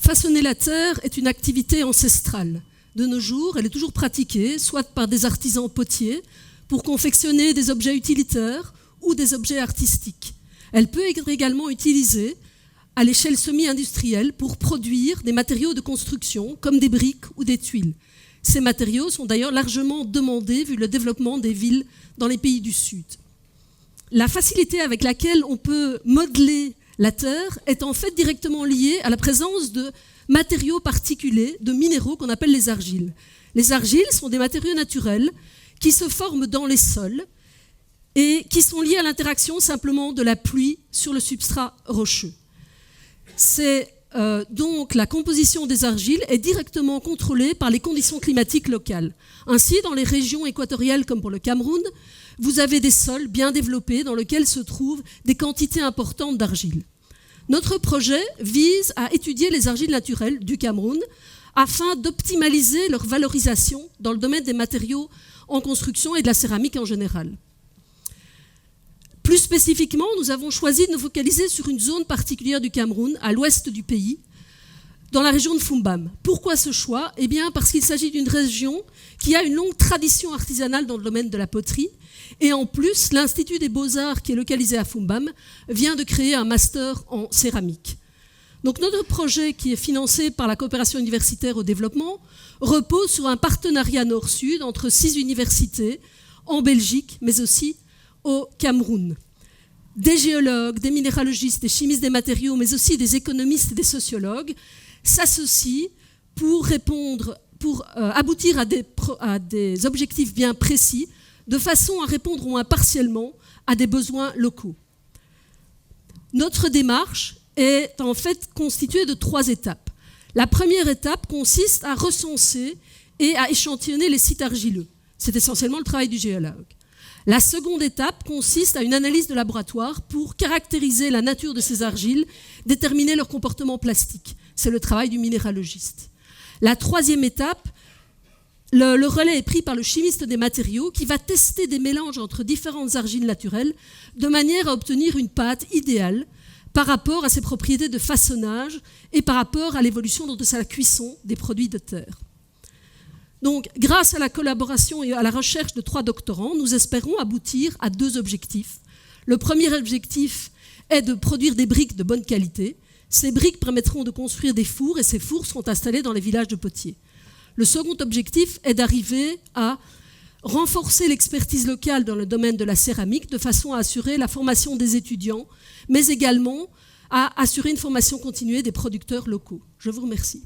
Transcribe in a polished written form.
Façonner la terre est une activité ancestrale. De nos jours, elle est toujours pratiquée, soit par des artisans potiers, pour confectionner des objets utilitaires ou des objets artistiques. Elle peut être également utilisée à l'échelle semi-industrielle pour produire des matériaux de construction, comme des briques ou des tuiles. Ces matériaux sont d'ailleurs largement demandés vu le développement des villes dans les pays du Sud. La facilité avec laquelle on peut modeler la terre est en fait directement liée à la présence de matériaux particuliers, de minéraux qu'on appelle les argiles. Les argiles sont des matériaux naturels qui se forment dans les sols et qui sont liés à l'interaction simplement de la pluie sur le substrat rocheux. Donc la composition des argiles est directement contrôlée par les conditions climatiques locales. Ainsi, dans les régions équatoriales comme pour le Cameroun, vous avez des sols bien développés dans lesquels se trouvent des quantités importantes d'argile. Notre projet vise à étudier les argiles naturelles du Cameroun afin d'optimaliser leur valorisation dans le domaine des matériaux en construction et de la céramique en général. Plus spécifiquement, nous avons choisi de nous focaliser sur une zone particulière du Cameroun, à l'ouest du pays, dans la région de Fumbam. Pourquoi ce choix ? Eh bien, parce qu'il s'agit d'une région qui a une longue tradition artisanale dans le domaine de la poterie. Et en plus, l'Institut des Beaux-Arts, qui est localisé à Fumbam, vient de créer un master en céramique. Donc notre projet, qui est financé par la coopération universitaire au développement, repose sur un partenariat nord-sud entre 6 universités en Belgique, mais aussi au Cameroun. Des géologues, des minéralogistes, des chimistes des matériaux, mais aussi des économistes et des sociologues s'associent pour aboutir à des objectifs bien précis, de façon à répondre au moins partiellement à des besoins locaux. Notre démarche est en fait constituée de 3 étapes. La première étape consiste à recenser et à échantillonner les sites argileux. C'est essentiellement le travail du géologue. La seconde étape consiste à une analyse de laboratoire pour caractériser la nature de ces argiles, déterminer leur comportement plastique. C'est le travail du minéralogiste. La troisième étape, le relais est pris par le chimiste des matériaux qui va tester des mélanges entre différentes argiles naturelles de manière à obtenir une pâte idéale par rapport à ses propriétés de façonnage et par rapport à l'évolution de sa cuisson des produits de terre. Donc, grâce à la collaboration et à la recherche de 3 doctorants, nous espérons aboutir à 2 objectifs. Le premier objectif est de produire des briques de bonne qualité. Ces briques permettront de construire des fours et ces fours seront installés dans les villages de potiers. Le second objectif est d'arriver à renforcer l'expertise locale dans le domaine de la céramique de façon à assurer la formation des étudiants, mais également à assurer une formation continuée des producteurs locaux. Je vous remercie.